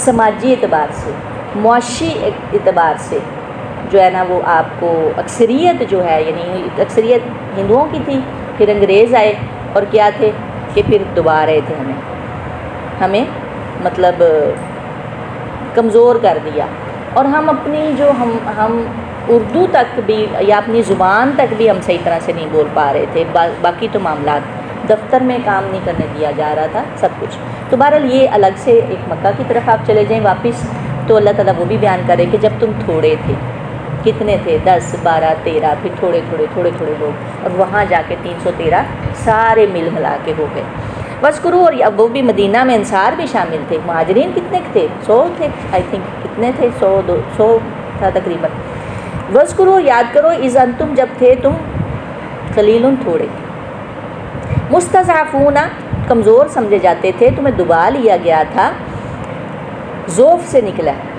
S1: سماجی اعتبار سے، معاشی اعتبار سے جو ہے نا وہ آپ کو اکثریت جو ہے، یعنی اکثریت ہندوؤں کی تھی، پھر انگریز آئے اور کیا تھے کہ پھر دبا رہے تھے ہمیں مطلب کمزور کر دیا، اور ہم اپنی جو ہم اردو تک بھی یا اپنی زبان تک بھی ہم صحیح طرح سے نہیں بول پا رہے تھے، باقی تو معاملات دفتر میں کام نہیں کرنے دیا جا رہا تھا سب کچھ۔ تو بہرحال یہ الگ سے ایک مکہ کی طرف آپ چلے جائیں واپس، تو اللہ تعالیٰ وہ بھی بیان کرے کہ جب تم تھوڑے تھے، کتنے تھے؟ 10 12 13، پھر تھوڑے لوگ، اور وہاں جا کے 313 سارے مل ملا کے ہو گئے۔ وذکروا، اور اب وہ بھی مدینہ میں انصار بھی شامل تھے، مہاجرین کتنے تھے؟ 100 تھے آئی تھنک، کتنے تھے؟ 100 تھا تقریباً۔ وذکروا، یاد کرو، اذ انتم، جب تھے تم قلیل، تھوڑے، مستضعفون، کمزور سمجھے جاتے تھے، تمہیں دبا لیا گیا تھا، ذوف سے نکلا ہے۔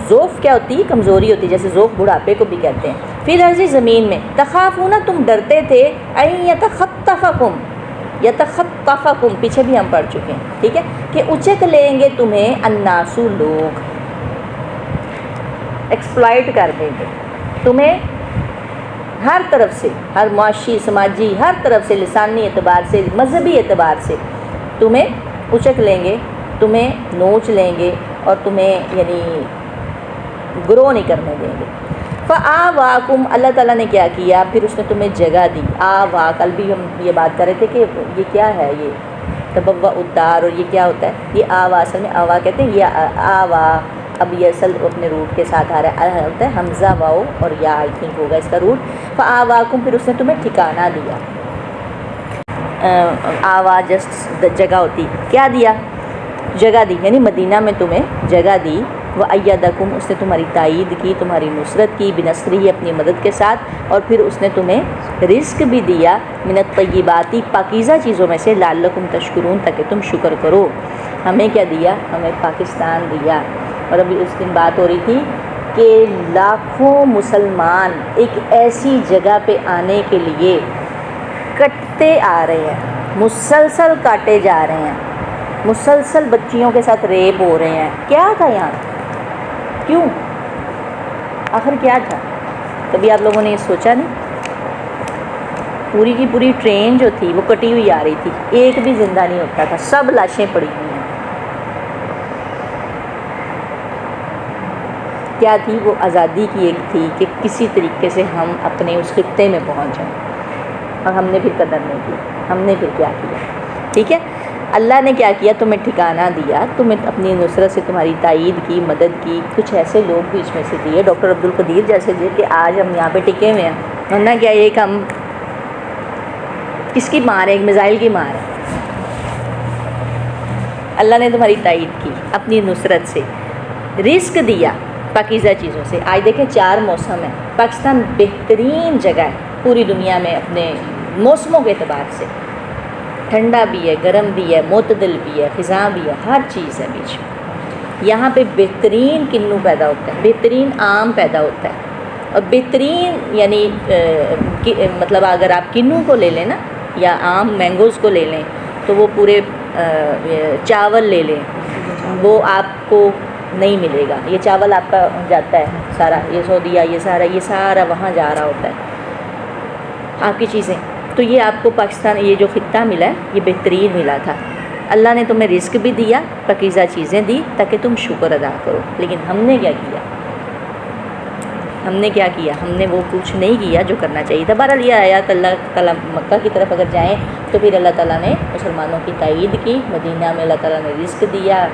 S1: ذوف کیا ہوتی ہے؟ کمزوری ہوتی ہے، جیسے ذوف بڑھاپے کو بھی کہتے ہیں۔ فی الارض، زمین میں، تخافون، تم ڈرتے تھے، ان یتخطفکم، پیچھے بھی ہم پڑھ چکے ہیں، ٹھیک ہے، کہ اچک لیں گے تمہیں الناس، لوگ ایکسپلائٹ کر دیں گے تمہیں ہر طرف سے، ہر معاشی سماجی ہر طرف سے، لسانی اعتبار سے، مذہبی اعتبار سے تمہیں اچک لیں گے، تمہیں نوچ لیں گے، اور تمہیں یعنی گرو نہیں کرنے دیں گے۔ فآواکم، اللہ تعالیٰ نے کیا کیا؟ پھر اس نے تمہیں جگہ دی۔ آوا، کل بھی ہم یہ بات کر رہے تھے کہ یہ کیا ہے، یہ تبوّأ الدار، اور یہ کیا ہوتا ہے؟ یہ آوا، اصل میں آوا کہتے ہیں، یہ آوا، اب یہ اصل اپنے روٹ کے ساتھ آ رہا ہے، ہوتا ہے حمزہ واؤ اور یا، آئی تھنک ہوگا اس کا روٹ۔ فآواکم، پھر اس نے تمہیں ٹھکانہ دیا۔ آوا جسٹ جگہ ہوتی، کیا دیا؟ جگہ دی، یعنی مدینہ میں تمہیں جگہ دی۔ وَأَيَّدَكُمْ، اس نے تمہاری تائید کی، تمہاری نصرت کی، بِنَصْرِهِ، اپنی مدد کے ساتھ، اور پھر اس نے تمہیں رزق بھی دیا، مِنَ الطَّيِّبَاتِ، پاکیزہ چیزوں میں سے، لَعَلَّكُمْ تَشْكُرُونَ، تاکہ تم شکر کرو۔ ہمیں کیا دیا؟ ہمیں پاکستان دیا۔ اور ابھی اس دن بات ہو رہی تھی کہ لاکھوں مسلمان ایک ایسی جگہ پہ آنے کے لیے کٹتے آ رہے ہیں، مسلسل کاٹے جا رہے ہیں، مسلسل بچیوں کے ساتھ ریپ ہو رہے ہیں۔ کیا تھا یہاں؟ کیوں؟ آخر کیا تھا؟ کبھی آپ لوگوں نے یہ سوچا نہیں؟ پوری کی پوری ٹرین جو تھی وہ کٹی ہوئی آ رہی تھی، ایک بھی زندہ نہیں ہوتا تھا، سب لاشیں پڑی ہوئی ہیں۔ کیا تھی وہ؟ آزادی کی ایک تھی کہ کسی طریقے سے ہم اپنے اس خطے میں پہنچ جائیں، اور ہم نے پھر قدر نہیں کی، ہم نے پھر کیا کیا؟ ٹھیک ہے، اللہ نے کیا کیا؟ تمہیں ٹھکانہ دیا، تمہیں اپنی نصرت سے تمہاری تائید کی، مدد کی، کچھ ایسے لوگ بھی اس میں سے دیے، ڈاکٹر عبدالقدیر جیسے کہ آج ہم یہاں پہ ٹکے ہوئے ہیں، ورنہ کیا ایک ہم کس کی مار ہے؟ ایک میزائل کی مار ہے۔ اللہ نے تمہاری تائید کی اپنی نصرت سے، رزق دیا پاکیزہ چیزوں سے۔ آج دیکھیں 4 موسم ہیں، پاکستان بہترین جگہ ہے پوری دنیا میں اپنے موسموں کے اعتبار سے، ٹھنڈا بھی ہے، گرم بھی ہے، معتدل بھی ہے، خزاں بھی ہے، ہر چیز ہے بیچ میں۔ یہاں پہ بہترین کنو پیدا ہوتا ہے، بہترین آم پیدا ہوتا ہے، اور بہترین یعنی مطلب اگر آپ کنو کو لے لیں نا یا آم مینگوز کو لے لیں تو وہ پورے چاول لے لیں وہ آپ کو نہیں ملے گا۔ یہ چاول آپ کا جاتا ہے سارا، یہ سعودیہ، یہ سارا وہاں جا رہا ہوتا ہے آپ کی چیزیں۔ تو یہ آپ کو پاکستان یہ جو خطہ ملا ہے یہ بہترین ملا تھا۔ اللہ نے تمہیں رزق بھی دیا، پاکیزہ چیزیں دی تاکہ تم شکر ادا کرو، لیکن ہم نے کیا کیا؟ ہم نے وہ کچھ نہیں کیا جو کرنا چاہیے تھا۔ بہرحال یہ آیات اللہ تعالیٰ مکہ کی طرف اگر جائیں تو پھر اللہ تعالیٰ نے مسلمانوں کی تائید کی، مدینہ میں اللہ تعالیٰ نے رزق دیا،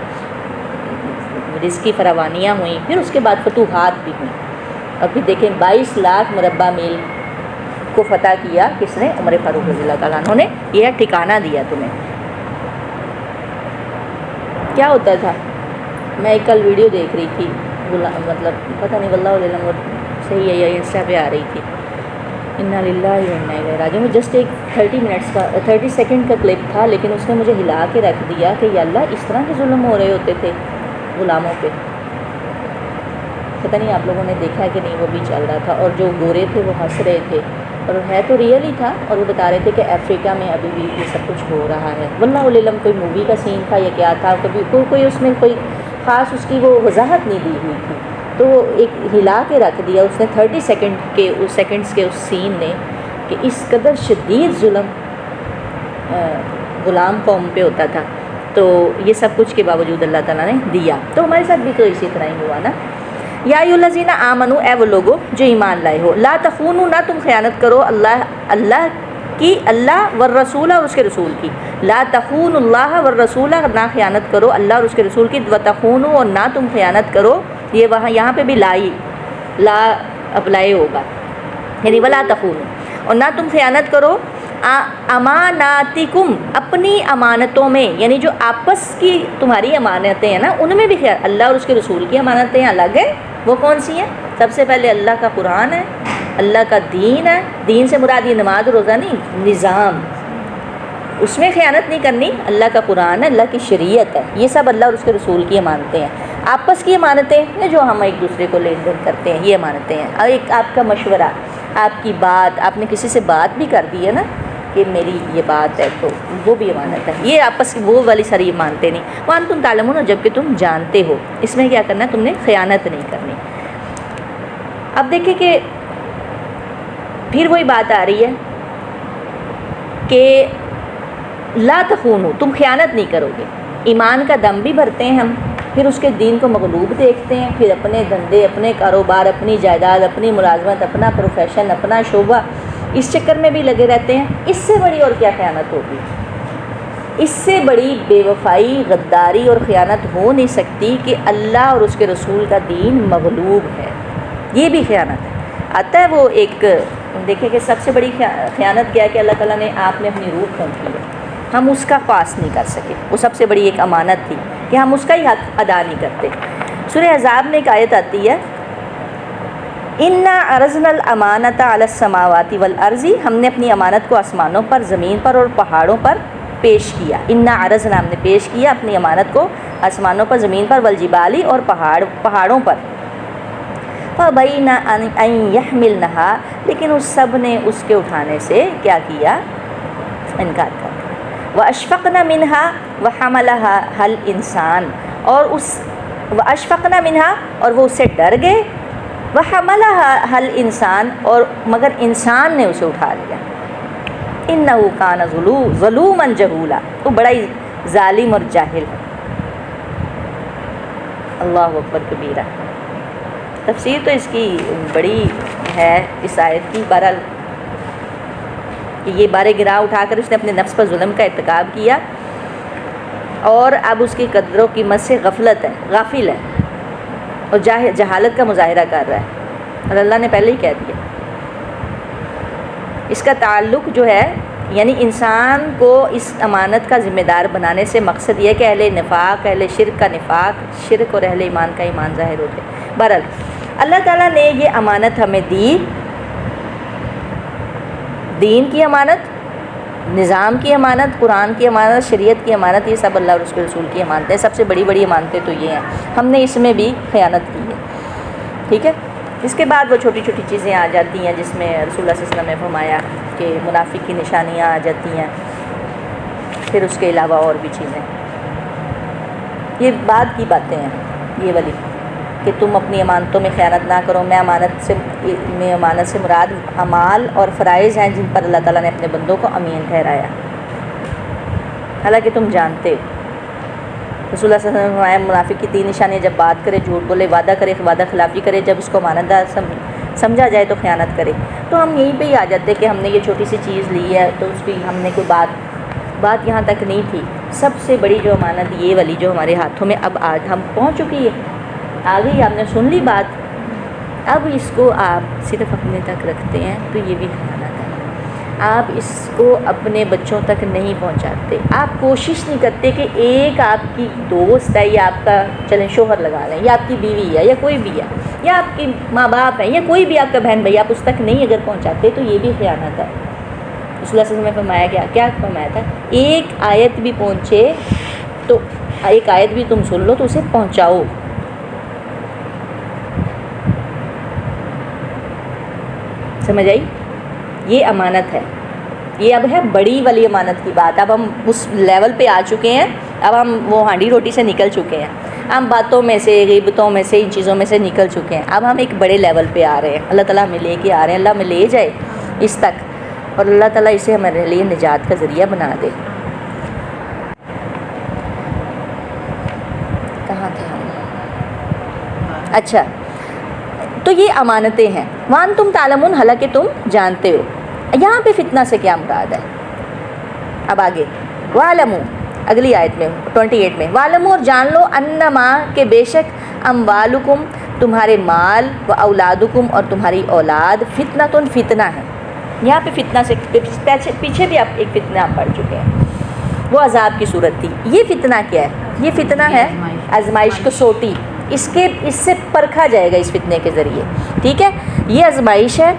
S1: رزق کی فراوانیاں ہوئیں، پھر اس کے بعد فتوحات بھی ہوئیں، اور پھر دیکھیں 22 لاکھ مربع میل کو فتح کیا کس نے؟ عمر فاروق رضی اللہ تعالیٰ عنہ نے۔ یہ ٹھکانہ دیا تمہیں۔ کیا ہوتا تھا؟ میں ایک کل ویڈیو دیکھ رہی تھی، مطلب پتہ نہیں واللہ علم صحیح ہے یا انسٹا پہ آ رہی تھی، انا للہ و انا الیہ راجعون، جسٹ ایک 30 سیکنڈ کا کلپ تھا، لیکن اس نے مجھے ہلا کے رکھ دیا کہ یا اللہ اس طرح کے ظلم ہو رہے ہوتے تھے غلاموں پہ۔ پتہ نہیں آپ لوگوں نے دیکھا ہے کہ نہیں، وہ بھی چل رہا تھا، اور جو گورے تھے وہ ہنس رہے تھے، اور ہے تو ریئل ہی تھا، اور وہ بتا رہے تھے کہ افریقہ میں ابھی بھی یہ سب کچھ ہو رہا ہے۔ واللہ علم کوئی مووی کا سین تھا یا کیا تھا، کوئی اس میں کوئی خاص اس کی وہ وضاحت نہیں دی ہوئی تھی، تو وہ ایک ہلا کے رکھ دیا اس نے 30 سیکنڈس کے اس سین نے، کہ اس قدر شدید ظلم غلام قوم پہ ہوتا تھا۔ تو یہ سب کچھ کے باوجود اللہ تعالیٰ نے دیا، تو ہمارے ساتھ بھی تو اسی طرح ہی ہوا نا۔ یا ایھا الذین آمنو، اے وہ لوگو جو ایمان لائے ہو، لا تخونوا، نہ تم خیانت کرو اللہ کی، اللہ والرسول، اور اس کے رسول کی۔ لا تخونوا اللہ والرسول، نہ خیانت کرو اللہ اور اس کے رسول کی، وتخونوا، اور نہ تم خیانت کرو، یہ وہاں یہاں پہ بھی لا اپلائی ہوگا، یعنی ولا تخونوا، اور نہ تم خیانت کرو اماناتکم، اپنی امانتوں میں، یعنی جو آپس کی تمہاری امانتیں ہیں نا ان میں بھی خیال، اللہ اور اس کے رسول کی امانتیں الگ ہیں، وہ کون سی ہیں؟ سب سے پہلے اللہ کا قرآن ہے، اللہ کا دین ہے، دین سے مراد یہ نماز روزہ نہیں، نظام، اس میں خیانت نہیں کرنی، اللہ کا قرآن ہے، اللہ کی شریعت ہے، یہ سب اللہ اور اس کے رسول کی امانتیں ہیں۔ آپس کی امانتیں ہیں جو ہم ایک دوسرے کو لین دین کرتے ہیں، یہ امانتیں ہیں۔ اور ایک آپ کا مشورہ، آپ کی بات، آپ نے کسی سے بات بھی کر دی ہے نا کہ میری یہ بات ہے، تو وہ بھی امانت ہے، یہ آپس کی وہ والی ساری مانتے نہیں۔ وانتم تعلمون، جب کہ تم جانتے ہو، اس میں کیا کرنا ہے؟ تم نے خیانت نہیں کرنی۔ اب دیکھیں کہ پھر وہی بات آ رہی ہے کہ لا تخونوا، تم خیانت نہیں کرو گے۔ ایمان کا دم بھی بھرتے ہیں ہم، پھر اس کے دین کو مغلوب دیکھتے ہیں، پھر اپنے دھندے، اپنے کاروبار، اپنی جائیداد، اپنی ملازمت، اپنا پروفیشن، اپنا شعبہ، اس چکر میں بھی لگے رہتے ہیں۔ اس سے بڑی اور کیا خیانت ہوگی؟ اس سے بڑی بے وفائی، غداری اور خیانت ہو نہیں سکتی کہ اللہ اور اس کے رسول کا دین مغلوب ہے، یہ بھی خیانت ہے۔ آتا ہے وہ ایک، دیکھیں کہ سب سے بڑی خیانت کیا ہے کہ اللہ تعالیٰ نے آپ نے اپنی روح پھونکی ہے، ہم اس کا پاس نہیں کر سکے، وہ سب سے بڑی ایک امانت تھی کہ ہم اس کا ہی حق ادا نہیں کرتے۔ سورہ احزاب میں ایک آیت آتی ہے، اِنَّا عَرَضْنَا الْأَمَانَةَ عَلَى السَّمَاوَاتِ وَالْأَرْضِ، ہم نے اپنی امانت کو آسمانوں پر، زمین پر اور پہاڑوں پر پیش کیا۔ اِنَّا عَرَضْنَا، ہم نے پیش کیا اپنی امانت کو آسمانوں پر، زمین پر، وَالْجِبَالِ، اور پہاڑوں پر۔ فَأَبَيْنَ أَن يَحْمِلْنَهَا، لیکن اس سب نے اس کے اٹھانے سے کیا کیا؟ انکار کر دیا۔ وَأَشْفَقْنَ مِنْهَا وَحَمَلَهَا الْإِنسَانُ، اور وَأَشْفَقْنَ مِنْهَا، اور وہ اس سے ڈر گئے، وَحَمَلَهَا الْإِنسَانُ، اور مگر انسان نے اسے اٹھا لیا۔ إِنَّهُ كَانَ ظَلُومًا جَهُولًا، وہ بڑا ہی ظالم اور جاہل ہے۔ اللہ اکبر کبیرہ۔ تفسیر تو اس کی بڑی ہے اس آیت کی، بہرحال کہ یہ بارے گراں اٹھا کر اس نے اپنے نفس پر ظلم کا ارتکاب کیا، اور اب اس کی قدر و قیمت سے غفلت ہے، غافل ہے، اور جہالت کا مظاہرہ کر رہا ہے، اور اللہ نے پہلے ہی کہہ دیا۔ اس کا تعلق جو ہے، یعنی انسان کو اس امانت کا ذمہ دار بنانے سے مقصد یہ ہے کہ اہل نفاق، اہل شرک کا نفاق، شرک اور اہل ایمان کا ایمان ظاہر ہو جائے۔ بہرحال اللہ تعالیٰ نے یہ امانت ہمیں دی، دین کی امانت، نظام کی امانت، قرآن کی امانت، شریعت کی امانت، یہ سب اللہ اور اس کے رسول کی امانت ہے. سب سے بڑی بڑی امانتیں تو یہ ہیں. ہم نے اس میں بھی خیانت کی ہے. ٹھیک ہے. اس کے بعد وہ چھوٹی چھوٹی چیزیں آ جاتی ہیں جس میں رسول اللہ صلی اللہ علیہ وسلم نے فرمایا کہ منافق کی نشانیاں آ جاتی ہیں. پھر اس کے علاوہ اور بھی چیزیں، یہ بعد کی باتیں ہیں یہ والی، کہ تم اپنی امانتوں میں خیانت نہ کرو. میں امانت سے مراد اعمال اور فرائض ہیں جن پر اللہ تعالیٰ نے اپنے بندوں کو امین ٹھہرایا. حالانکہ تم جانتے ہو رسول اللہ صلی اللہ علیہ وسلم نے فرمایا منافق کی 3 نشانیاں: جب بات کرے جھوٹ بولے، وعدہ کرے وعدہ خلافی کرے، جب اس کو امانت دار سمجھا جائے تو خیانت کرے. تو ہم یہیں پہ ہی آ جاتے کہ ہم نے یہ چھوٹی سی چیز لی ہے تو اس کی ہم نے کوئی بات یہاں تک نہیں تھی. سب سے بڑی جو امانت یہ والی جو ہمارے ہاتھوں میں اب آج ہم پہنچ چکی ہے، آ گئی، آپ نے سن لی بات، اب اس کو آپ صرف اپنے تک رکھتے ہیں تو یہ بھی خیانت ہے. آپ اس کو اپنے بچوں تک نہیں پہنچاتے. آپ کوشش نہیں کرتے کہ ایک آپ کی دوست ہے یا آپ کا چلیں شوہر لگا لیں یا آپ کی بیوی ہے یا کوئی بھی ہے یا آپ کی ماں باپ ہیں یا کوئی بھی آپ کا بہن بھائی، آپ اس تک نہیں اگر پہنچاتے تو یہ بھی خیانت ہے. رسول اللہ صلی اللہ علیہ وسلم نے فرمایا کیا فرمایا تھا؟ ایک آیت بھی پہنچے تو ایک آیت بھی تم سن لو تو اسے پہنچاؤ. سمجھ آئی؟ یہ امانت ہے. یہ اب ہے بڑی والی امانت کی بات. اب ہم اس لیول پہ آ چکے ہیں، اب ہم وہ ہانڈی روٹی سے نکل چکے ہیں، ہم باتوں میں سے غیبتوں میں سے ان چیزوں میں سے نکل چکے ہیں. اب ہم ایک بڑے لیول پہ آ رہے ہیں. اللہ تعالیٰ ہمیں لے کے آ رہے ہیں. اللہ ہمیں لے جائے اس تک اور اللہ تعالیٰ اسے ہمارے لیے نجات کا ذریعہ بنا دے. کہاں تھے ہم؟ اچھا، تو یہ امانتیں ہیں. وان تم تعلمون، حالانکہ تم جانتے ہو. یہاں پہ فتنہ سے کیا مراد ہے؟ اب آگے وَعْلَمُوا، اگلی آیت میں 28 میں، وَعْلَمُوا، اور جان لو، انما کہ بے شک اموالکم تمہارے مال، و اولادکم اور تمہاری اولاد، فتنۃ فتنہ ہے. یہاں پہ فتنہ سے پیچھے بھی آپ ایک فتنہ آپ پڑھ چکے ہیں، وہ عذاب کی صورت تھی. یہ فتنہ کیا ہے؟ یہ فتنہ ہے آزمائش کسوٹی. اس سے پرکھا جائے گا اس فتنے کے ذریعے. ٹھیک ہے. یہ آزمائش ہے.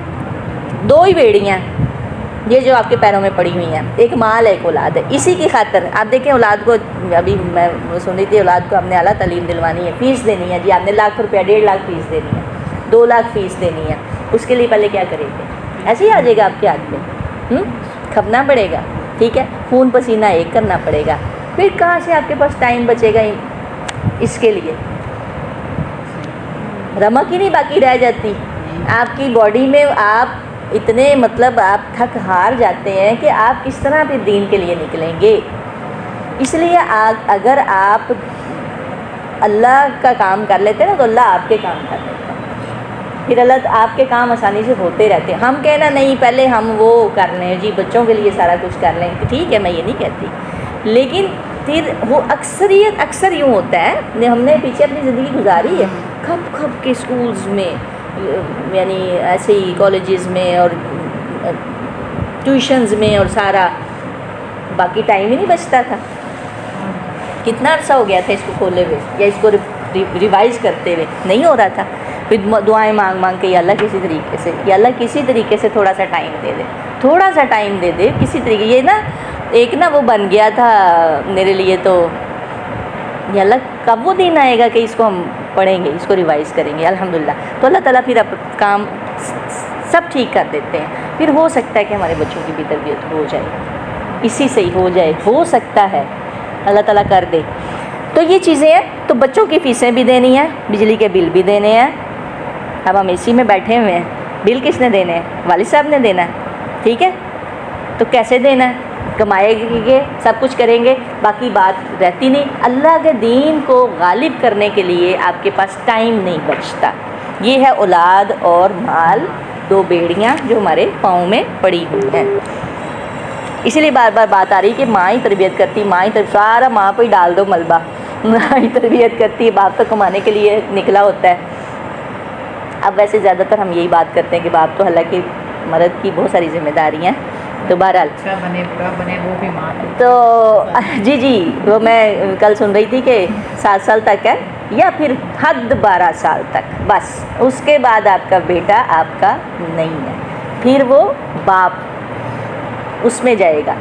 S1: 2 ہی بیڑیاں یہ جو آپ کے پیروں میں پڑی ہوئی ہیں، ایک مال ہے ایک اولاد ہے. اسی کی خاطر آپ دیکھیں اولاد کو، ابھی میں سن رہی تھی اولاد کو ہم نے اعلیٰ تعلیم دلوانی ہے، فیس دینی ہے. جی آپ نے ₹1,00,000 1,50,000 فیس دینی ہے، 2,00,000 فیس دینی ہے. اس کے لیے پہلے کیا کریں گے؟ ایسے ہی آ جائے گا آپ کے ہاتھ میں، کھپنا پڑے گا. ٹھیک ہے. خون پسینہ ایک کرنا پڑے گا. پھر کہاں سے آپ کے پاس ٹائم بچے گا اس کے لیے؟ رمق ہی نہیں باقی رہ جاتی آپ کی باڈی میں. آپ اتنے مطلب آپ تھک ہار جاتے ہیں کہ آپ کس طرح پھر دین کے لیے نکلیں گے. اس لیے اگر آپ اللہ کا کام کر لیتے ہیں نا تو اللہ آپ کے کام کر لیتے ہیں. پھر اللہ آپ کے کام آسانی سے ہوتے رہتے ہیں. ہم کہنا نہیں پہلے ہم وہ کر لیں، جی بچوں کے لیے سارا کچھ کر لیں، ٹھیک ہے میں یہ نہیں کہتی، لیکن پھر وہ اکثر یوں ہوتا ہے. ہم نے پیچھے اپنی زندگی گزاری ہے کھپ کے اسکولز میں، یعنی ایسے ہی کالجز میں اور ٹیوشنز میں، اور سارا باقی ٹائم ہی نہیں بچتا تھا. کتنا عرصہ ہو گیا تھا اس کو کھولے ہوئے یا اس کو ریوائز کرتے ہوئے، نہیں ہو رہا تھا. پھر دعائیں مانگ کے یا اللہ کسی طریقے سے تھوڑا سا ٹائم دے دے، تھوڑا سا ٹائم دے دے کسی طریقے. یہ نا ایک نا وہ بن گیا تھا میرے لیے تو، یا اللہ کب وہ دن آئے گا کہ اس کو ہم پڑھیں گے، اس کو ریوائز کریں گے. الحمدللہ. تو اللہ تعالیٰ پھر کام سب ٹھیک کر دیتے ہیں. پھر ہو سکتا ہے کہ ہمارے بچوں کی بھی تربیت ہو جائے، اسی سے ہی ہو جائے، ہو سکتا ہے اللہ تعالیٰ کر دے. تو یہ چیزیں ہیں. تو بچوں کی فیسیں بھی دینی ہیں، بجلی کے بل بھی دینے ہیں. اب ہم اسی میں بیٹھے ہوئے ہیں، بل کس نے دینے ہیں؟ والد صاحب نے دینا ہے. ٹھیک ہے. تو کیسے دینا ہے؟ کمائے گے، سب کچھ کریں گے، باقی بات رہتی نہیں. اللہ کے دین کو غالب کرنے کے لیے آپ کے پاس ٹائم نہیں بچتا. یہ ہے اولاد اور مال، 2 بیڑیاں جو ہمارے پاؤں میں پڑی ہوئی ہیں. اسی لیے بار بار بات آ رہی کہ ماں ہی تربیت کرتی، سارا ماں پہ ہی ڈال دو ملبہ. ماں ہی تربیت کرتی ہے، باپ تو کمانے کے لیے نکلا ہوتا ہے. اب ویسے زیادہ تر ہم یہی بات کرتے ہیں کہ باپ تو حالانکہ مرد کی بہت ساری ذمہ داریاں ہیں. تو بہرحال
S2: بنے وہ بھی ماں
S1: تو جی وہ میں کل سن رہی تھی کہ 7 سال تک ہے یا پھر حد 12 سال تک، بس اس کے بعد آپ کا بیٹا آپ کا نہیں ہے. پھر وہ باپ اس میں جائے گا.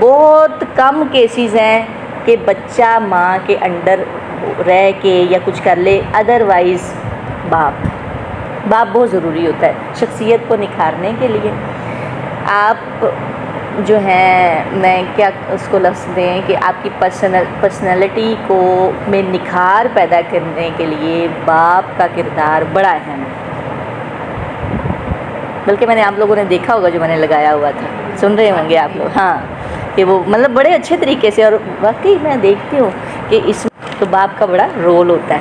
S1: بہت کم کیسز ہیں کہ بچہ ماں کے انڈر رہ کے یا کچھ کر لے، ادروائز باپ بہت ضروری ہوتا ہے شخصیت کو نکھارنے کے لیے۔ آپ جو ہیں میں کیا اس کو لفظ دیں کہ آپ کی پرسنالٹی کو میں نکھار پیدا کرنے کے لیے باپ کا کردار بڑا اہم ہے۔ بلکہ میں نے آپ لوگوں نے دیکھا ہوگا جو میں نے لگایا ہوا تھا، سن رہے ہوں گے آپ لوگ، ہاں، کہ وہ مطلب بڑے اچھے طریقے سے، اور واقعی میں دیکھتی ہوں کہ اس میں تو باپ کا بڑا رول ہوتا ہے،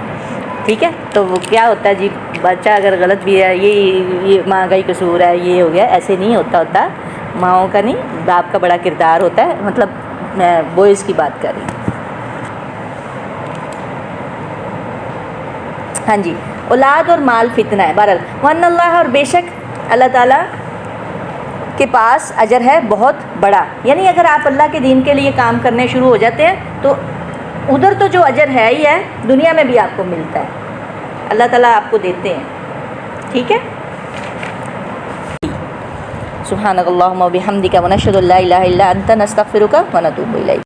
S1: ٹھیک ہے۔ تو وہ کیا ہوتا ہے جی، بچہ اگر غلط بھی ہے، یہ ماں کا ہی قصور ہے، یہ ہو گیا، ایسے نہیں ہوتا ماؤں کا نہیں، باپ کا بڑا کردار ہوتا ہے، مطلب میں بوائز کی بات کر رہی ہوں۔ ہاں جی، اولاد اور مال فتنہ ہے، بہرحال وَأَنَّ اللَّهَ، اور بے شک اللہ تعالیٰ کے پاس اجر ہے بہت بڑا، یعنی اگر آپ اللہ کے دین کے لیے کام کرنے شروع ہو جاتے ہیں تو ادھر تو جو اجر ہے ہی ہے، دنیا میں بھی آپ کو ملتا ہے، اللہ تعالیٰ آپ کو دیتے ہیں، ٹھیک ہے۔ سبحانک اللہم و بحمدک ونشہد ان لا الہ الا انت نستغفرک ونتوب الیک۔